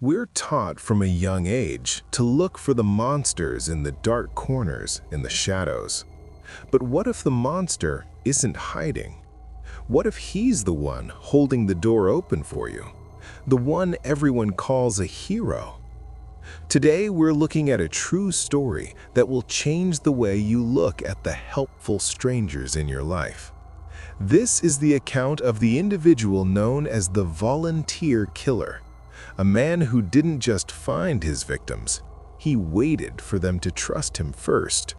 We're taught from a young age to look for the monsters in the dark corners, in the shadows. But what if the monster isn't hiding? What if he's the one holding the door open for you? The one everyone calls a hero? Today, we're looking at a true story that will change the way you look at the helpful strangers in your life. This is the account of the individual known as the volunteer killer. A man who didn't just find his victims, he waited for them to trust him first.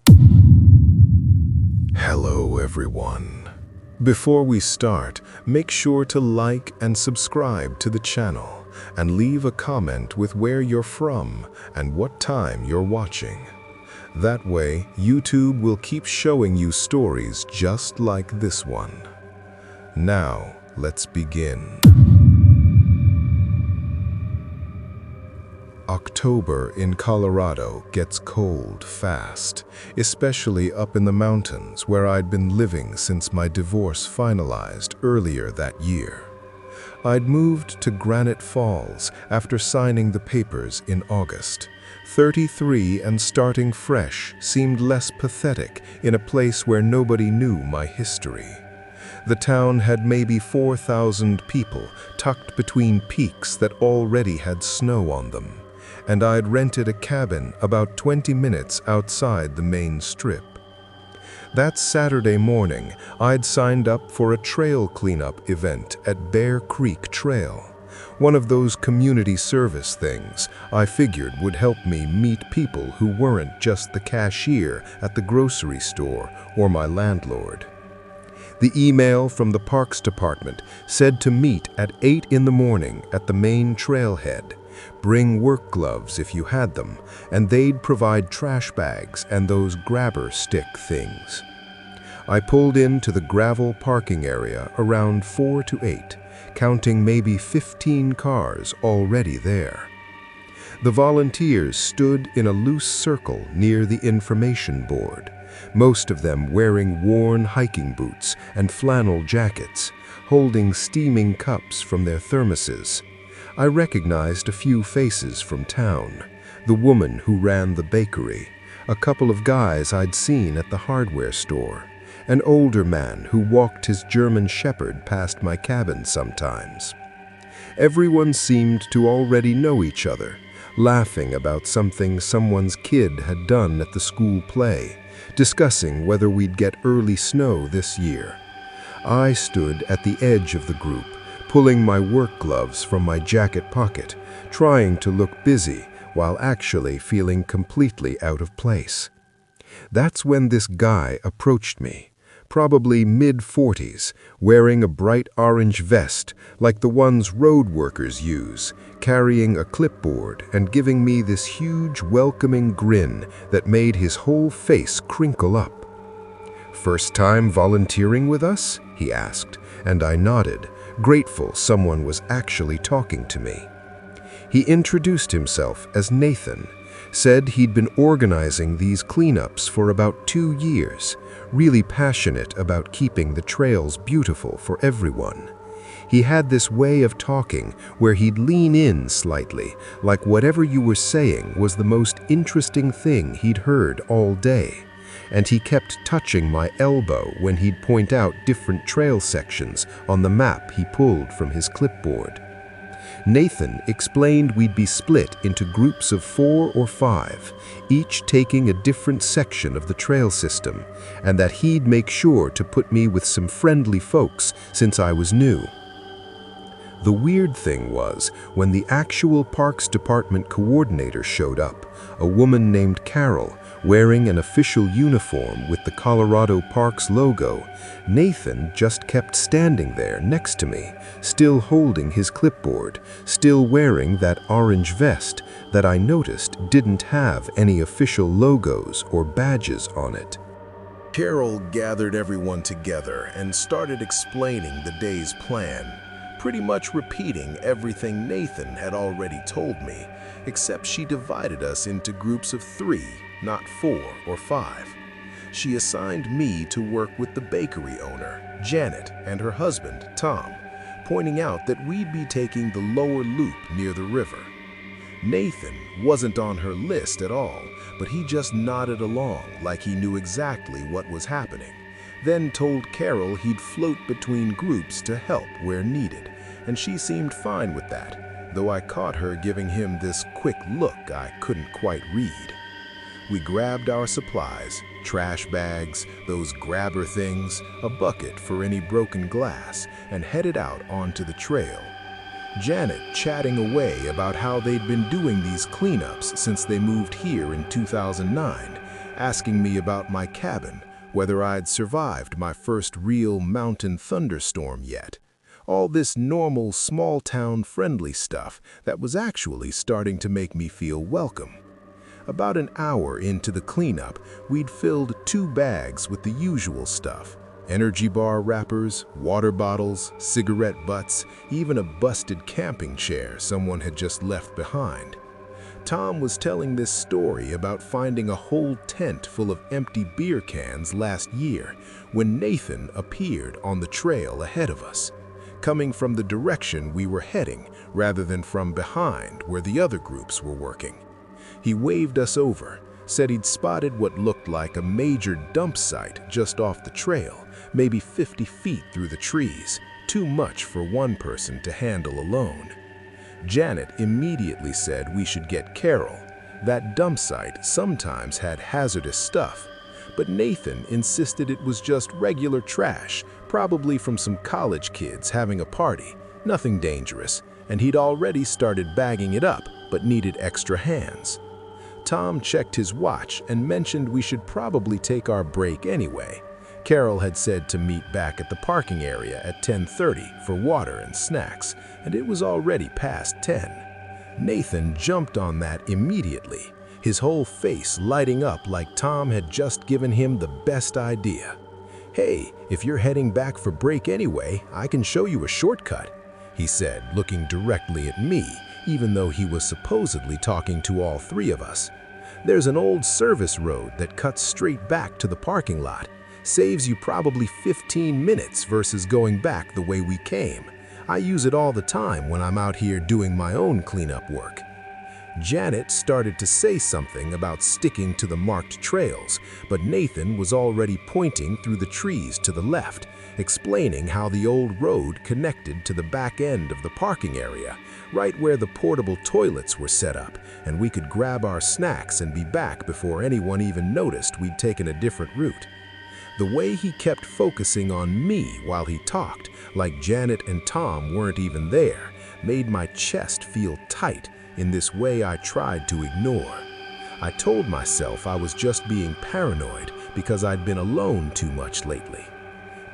Hello everyone. Before we start, make sure to like and subscribe to the channel and leave a comment with where you're from and what time you're watching. That way, YouTube will keep showing you stories just like this one. Now, let's begin. October in Colorado gets cold fast, especially up in the mountains where I'd been living since my divorce finalized earlier that year. I'd moved to Granite Falls after signing the papers in August. 33 and starting fresh seemed less pathetic in a place where nobody knew my history. The town had maybe 4,000 people tucked between peaks that already had snow on them, and I'd rented a cabin about 20 minutes outside the main strip. That Saturday morning, I'd signed up for a trail cleanup event at Bear Creek Trail, one of those community service things I figured would help me meet people who weren't just the cashier at the grocery store or my landlord. The email from the Parks Department said to meet at 8 in the morning at the main trailhead. Bring work gloves if you had them, and they'd provide trash bags and those grabber stick things. I pulled into the gravel parking area around 4 to 8, counting maybe 15 cars already there. The volunteers stood in a loose circle near the information board, most of them wearing worn hiking boots and flannel jackets, holding steaming cups from their thermoses. I recognized a few faces from town, the woman who ran the bakery, a couple of guys I'd seen at the hardware store, an older man who walked his German shepherd past my cabin sometimes. Everyone seemed to already know each other, laughing about something someone's kid had done at the school play, discussing whether we'd get early snow this year. I stood at the edge of the group, pulling my work gloves from my jacket pocket, trying to look busy while actually feeling completely out of place. That's when this guy approached me, probably mid-40s, wearing a bright orange vest like the ones road workers use, carrying a clipboard and giving me this huge welcoming grin that made his whole face crinkle up. "First time volunteering with us?" he asked, and I nodded, grateful someone was actually talking to me. He introduced himself as Nathan, said he'd been organizing these cleanups for about 2 years, really passionate about keeping the trails beautiful for everyone. He had this way of talking where he'd lean in slightly, like whatever you were saying was the most interesting thing he'd heard all day. And he kept touching my elbow when he'd point out different trail sections on the map he pulled from his clipboard. Nathan explained we'd be split into groups of 4 or 5, each taking a different section of the trail system, and that he'd make sure to put me with some friendly folks since I was new. The weird thing was, when the actual Parks Department coordinator showed up, a woman named Carol, wearing an official uniform with the Colorado Parks logo, Nathan just kept standing there next to me, still holding his clipboard, still wearing that orange vest that I noticed didn't have any official logos or badges on it. Carol gathered everyone together and started explaining the day's plan, pretty much repeating everything Nathan had already told me, except she divided us into groups of 3, not 4 or 5. She assigned me to work with the bakery owner, Janet, and her husband, Tom, pointing out that we'd be taking the lower loop near the river. Nathan wasn't on her list at all, but he just nodded along like he knew exactly what was happening, then told Carol he'd float between groups to help where needed, and she seemed fine with that, though I caught her giving him this quick look I couldn't quite read. We grabbed our supplies, trash bags, those grabber things, a bucket for any broken glass, and headed out onto the trail. Janet chatting away about how they'd been doing these cleanups since they moved here in 2009, asking me about my cabin, whether I'd survived my first real mountain thunderstorm yet. All this normal, small-town friendly stuff that was actually starting to make me feel welcome. About an hour into the cleanup, we'd filled 2 bags with the usual stuff. Energy bar wrappers, water bottles, cigarette butts, even a busted camping chair someone had just left behind. Tom was telling this story about finding a whole tent full of empty beer cans last year when Nathan appeared on the trail ahead of us, coming from the direction we were heading rather than from behind where the other groups were working. He waved us over, said he'd spotted what looked like a major dump site just off the trail, maybe 50 feet through the trees, too much for one person to handle alone. Janet immediately said we should get Carol. That dump site sometimes had hazardous stuff, but Nathan insisted it was just regular trash, probably from some college kids having a party, nothing dangerous, and he'd already started bagging it up, but needed extra hands. Tom checked his watch and mentioned we should probably take our break anyway. Carol had said to meet back at the parking area at 10:30 for water and snacks, and it was already past 10. Nathan jumped on that immediately, his whole face lighting up like Tom had just given him the best idea. "Hey, if you're heading back for break anyway, I can show you a shortcut," he said, looking directly at me, even though he was supposedly talking to all 3 of us. "There's an old service road that cuts straight back to the parking lot. Saves you probably 15 minutes versus going back the way we came. I use it all the time when I'm out here doing my own cleanup work." Janet started to say something about sticking to the marked trails, but Nathan was already pointing through the trees to the left, explaining how the old road connected to the back end of the parking area, right where the portable toilets were set up, and we could grab our snacks and be back before anyone even noticed we'd taken a different route. The way he kept focusing on me while he talked, like Janet and Tom weren't even there, made my chest feel tight in this way I tried to ignore. I told myself I was just being paranoid because I'd been alone too much lately.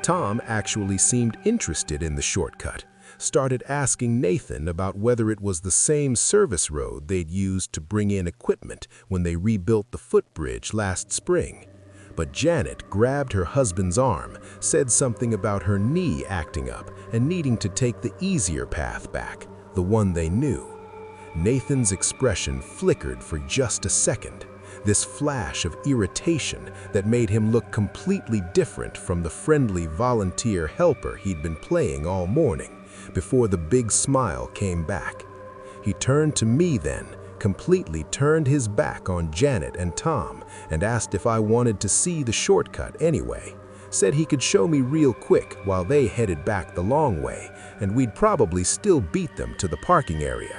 Tom actually seemed interested in the shortcut, started asking Nathan about whether it was the same service road they'd used to bring in equipment when they rebuilt the footbridge last spring. But Janet grabbed her husband's arm, said something about her knee acting up and needing to take the easier path back, the one they knew. Nathan's expression flickered for just a second, this flash of irritation that made him look completely different from the friendly volunteer helper he'd been playing all morning, before the big smile came back. He turned to me then, completely turned his back on Janet and Tom, and asked if I wanted to see the shortcut anyway. Said he could show me real quick while they headed back the long way, and we'd probably still beat them to the parking area.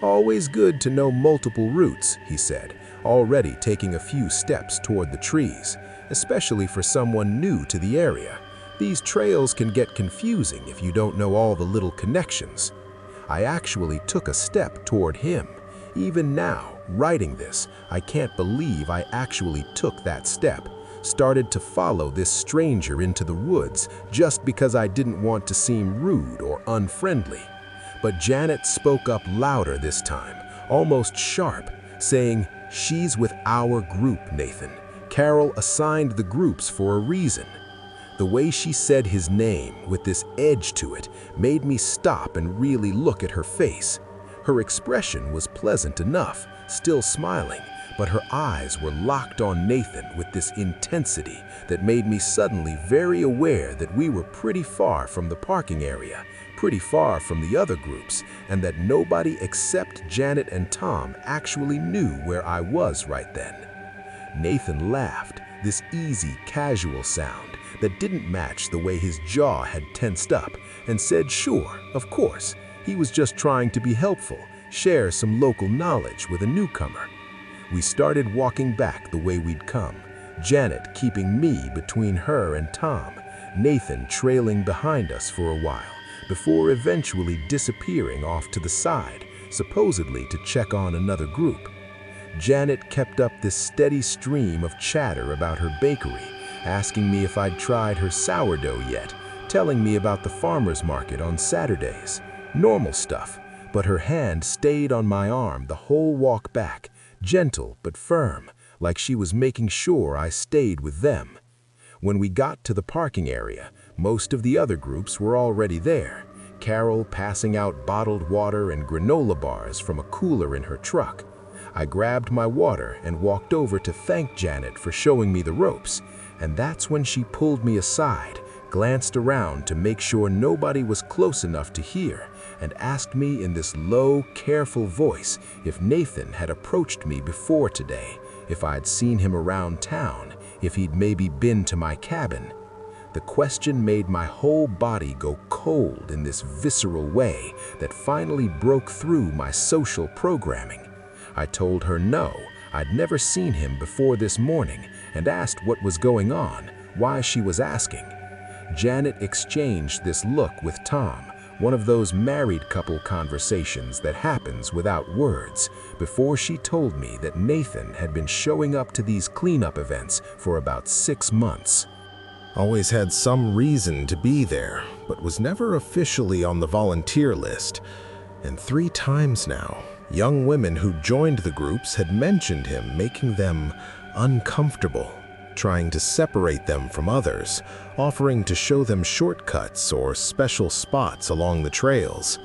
"Always good to know multiple routes," he said, already taking a few steps toward the trees, especially for someone new to the area. "These trails can get confusing if you don't know all the little connections." I actually took a step toward him. Even now, writing this, I can't believe I actually took that step, started to follow this stranger into the woods just because I didn't want to seem rude or unfriendly. But Janet spoke up louder this time, almost sharp, saying, "She's with our group, Nathan. Carol assigned the groups for a reason." The way she said his name with this edge to it made me stop and really look at her face. Her expression was pleasant enough, still smiling, but her eyes were locked on Nathan with this intensity that made me suddenly very aware that we were pretty far from the parking area, pretty far from the other groups, and that nobody except Janet and Tom actually knew where I was right then. Nathan laughed, this easy, casual sound that didn't match the way his jaw had tensed up, and said sure, of course, he was just trying to be helpful, share some local knowledge with a newcomer. We started walking back the way we'd come, Janet keeping me between her and Tom, Nathan trailing behind us for a while, before eventually disappearing off to the side, supposedly to check on another group. Janet kept up this steady stream of chatter about her bakery, asking me if I'd tried her sourdough yet, telling me about the farmer's market on Saturdays. Normal stuff, but her hand stayed on my arm the whole walk back, gentle but firm, like she was making sure I stayed with them. When we got to the parking area, most of the other groups were already there, Carol passing out bottled water and granola bars from a cooler in her truck. I grabbed my water and walked over to thank Janet for showing me the ropes, and that's when she pulled me aside, glanced around to make sure nobody was close enough to hear, and asked me in this low, careful voice if Nathan had approached me before today, if I'd seen him around town, if he'd maybe been to my cabin. The question made my whole body go cold in this visceral way that finally broke through my social programming. I told her no, I'd never seen him before this morning, and asked what was going on, why she was asking. Janet exchanged this look with Tom, one of those married couple conversations that happens without words, before she told me that Nathan had been showing up to these cleanup events for about 6 months. Always had some reason to be there, but was never officially on the volunteer list. And 3 times now, young women who joined the groups had mentioned him, making them uncomfortable, trying to separate them from others, offering to show them shortcuts or special spots along the trails.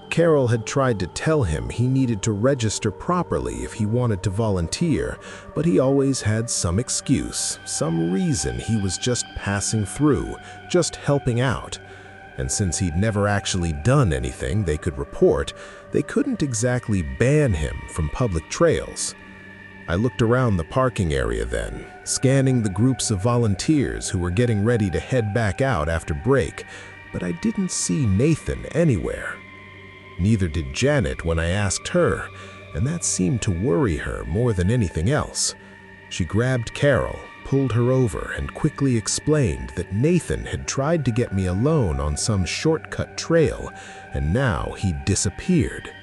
Carol had tried to tell him he needed to register properly if he wanted to volunteer, but he always had some excuse, some reason he was just passing through, just helping out. And since he'd never actually done anything they could report, they couldn't exactly ban him from public trails. I looked around the parking area then, scanning the groups of volunteers who were getting ready to head back out after break, but I didn't see Nathan anywhere. Neither did Janet when I asked her, and that seemed to worry her more than anything else. She grabbed Carol, pulled her over, and quickly explained that Nathan had tried to get me alone on some shortcut trail, and now he'd disappeared.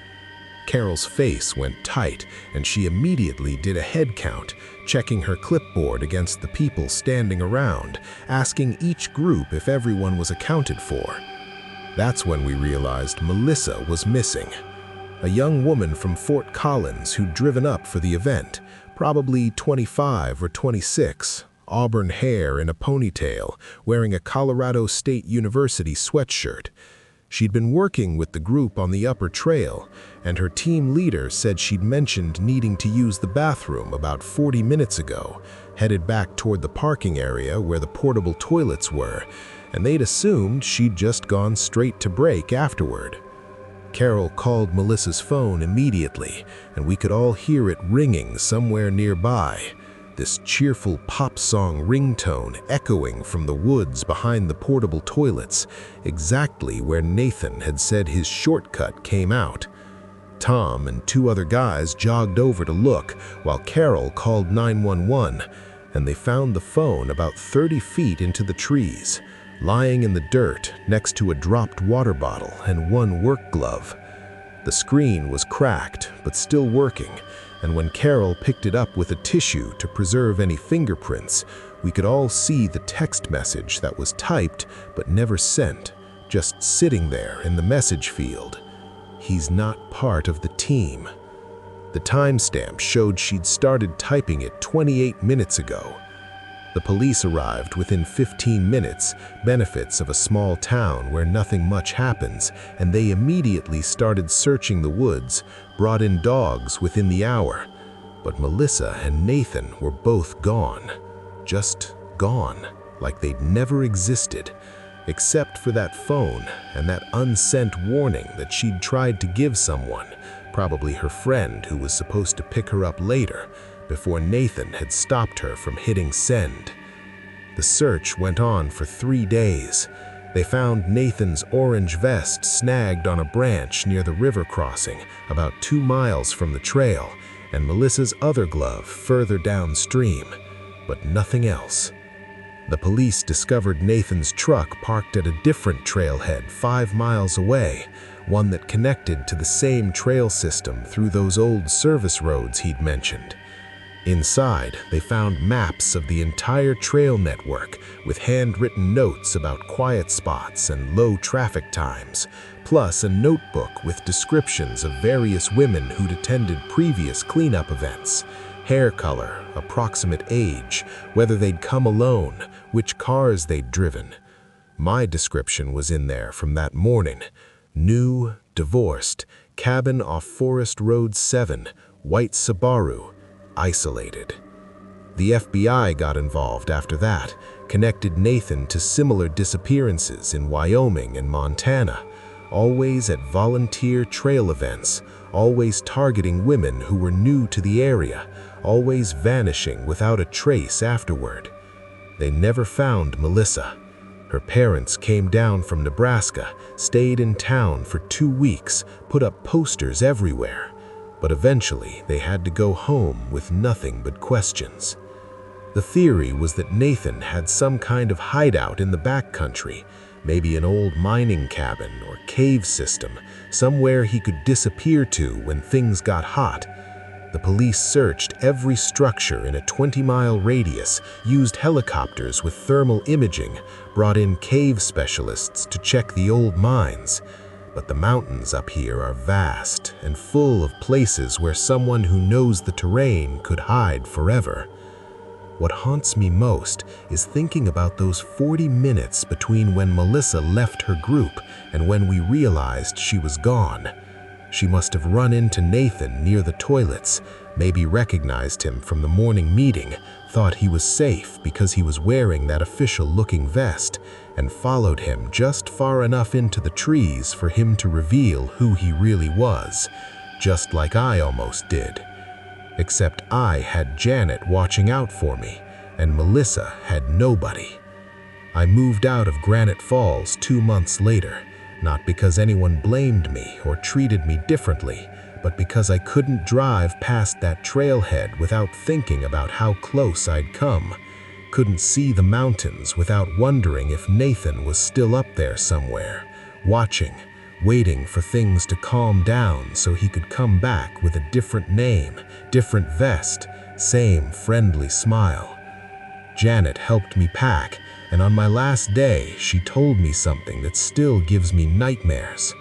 Carol's face went tight, and she immediately did a head count, checking her clipboard against the people standing around, asking each group if everyone was accounted for. That's when we realized Melissa was missing. A young woman from Fort Collins who'd driven up for the event, probably 25 or 26, auburn hair in a ponytail, wearing a Colorado State University sweatshirt. She'd been working with the group on the upper trail, and her team leader said she'd mentioned needing to use the bathroom about 40 minutes ago, headed back toward the parking area where the portable toilets were, and they'd assumed she'd just gone straight to break afterward. Carol called Melissa's phone immediately, and we could all hear it ringing somewhere nearby, this cheerful pop song ringtone echoing from the woods behind the portable toilets, exactly where Nathan had said his shortcut came out. Tom and 2 other guys jogged over to look while Carol called 911, and they found the phone about 30 feet into the trees, lying in the dirt next to a dropped water bottle and 1 work glove. The screen was cracked but still working, and when Carol picked it up with a tissue to preserve any fingerprints, we could all see the text message that was typed but never sent, just sitting there in the message field. He's not part of the team. The timestamp showed she'd started typing it 28 minutes ago. The police arrived within 15 minutes, benefits of a small town where nothing much happens, and they immediately started searching the woods, brought in dogs within the hour. But Melissa and Nathan were both gone. Just gone, like they'd never existed. except for that phone and that unsent warning that she'd tried to give someone, probably her friend who was supposed to pick her up later, before Nathan had stopped her from hitting send. The search went on for 3 days. They found Nathan's orange vest snagged on a branch near the river crossing, about 2 miles from the trail, and Melissa's other glove further downstream, but nothing else. The police discovered Nathan's truck parked at a different trailhead 5 miles away, one that connected to the same trail system through those old service roads he'd mentioned. Inside, they found maps of the entire trail network with handwritten notes about quiet spots and low traffic times, plus a notebook with descriptions of various women who'd attended previous cleanup events, hair color, approximate age, whether they'd come alone, which cars they'd driven. My description was in there from that morning. New, divorced, cabin off Forest Road 7, white Subaru, isolated. The FBI got involved after that, connected Nathan to similar disappearances in Wyoming and Montana, always at volunteer trail events, always targeting women who were new to the area, always vanishing without a trace afterward. They never found Melissa. Her parents came down from Nebraska, stayed in town for 2 weeks, put up posters everywhere. But eventually they had to go home with nothing but questions. The theory was that Nathan had some kind of hideout in the backcountry, maybe an old mining cabin or cave system, somewhere he could disappear to when things got hot. The police searched every structure in a 20-mile radius, used helicopters with thermal imaging, brought in cave specialists to check the old mines. But the mountains up here are vast and full of places where someone who knows the terrain could hide forever. What haunts me most is thinking about those 40 minutes between when Melissa left her group and when we realized she was gone. She must have run into Nathan near the toilets, maybe recognized him from the morning meeting, thought he was safe because he was wearing that official-looking vest, and followed him just far enough into the trees for him to reveal who he really was, just like I almost did. Except I had Janet watching out for me, and Melissa had nobody. I moved out of Granite Falls 2 months later, not because anyone blamed me or treated me differently, but because I couldn't drive past that trailhead without thinking about how close I'd come. Couldn't see the mountains without wondering if Nathan was still up there somewhere, watching, waiting for things to calm down so he could come back with a different name, different vest, same friendly smile. Janet helped me pack, and on my last day, she told me something that still gives me nightmares.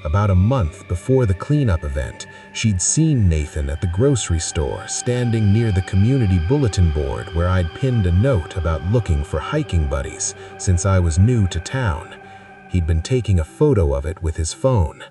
About a month before the cleanup event, she'd seen Nathan at the grocery store, standing near the community bulletin board where I'd pinned a note about looking for hiking buddies since I was new to town. He'd been taking a photo of it with his phone.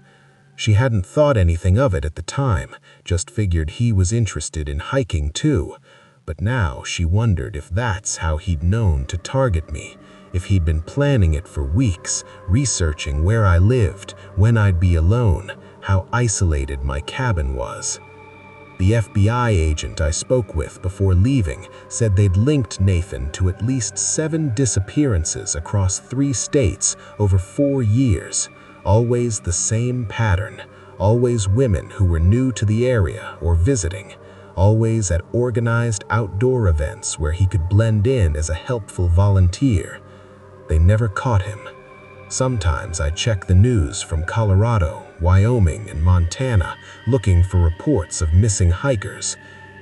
She hadn't thought anything of it at the time, just figured he was interested in hiking too. But now she wondered if that's how he'd known to target me, if he'd been planning it for weeks, researching where I lived, when I'd be alone, how isolated my cabin was. The FBI agent I spoke with before leaving said they'd linked Nathan to at least 7 disappearances across 3 states over 4 years, always the same pattern, always women who were new to the area or visiting, always at organized outdoor events where he could blend in as a helpful volunteer. They never caught him. Sometimes I check the news from Colorado, Wyoming, and Montana looking for reports of missing hikers,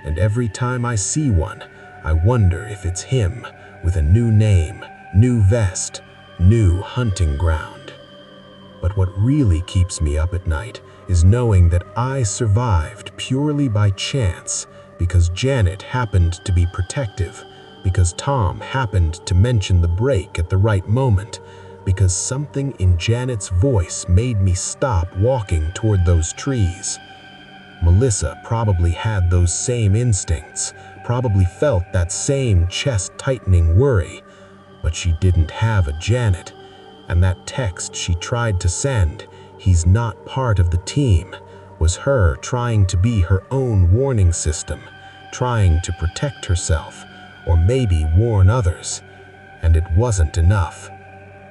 and every time I see one, I wonder if it's him with a new name, new vest, new hunting ground. But what really keeps me up at night is knowing that I survived purely by chance because Janet happened to be protective, because Tom happened to mention the break at the right moment, because something in Janet's voice made me stop walking toward those trees. Melissa probably had those same instincts, probably felt that same chest-tightening worry, but she didn't have a Janet, And that text she tried to send, "He's not part of the team," was her trying to be her own warning system, trying to protect herself, or maybe warn others. And it wasn't enough.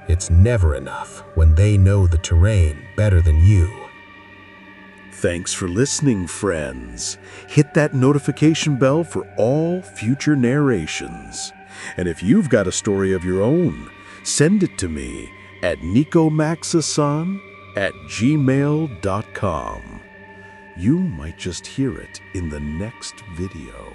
It's never enough when they know the terrain better than you. Thanks for listening, friends. Hit that notification bell for all future narrations. And if you've got a story of your own, send it to me at nikomaxasan@gmail.com. You might just hear it in the next video.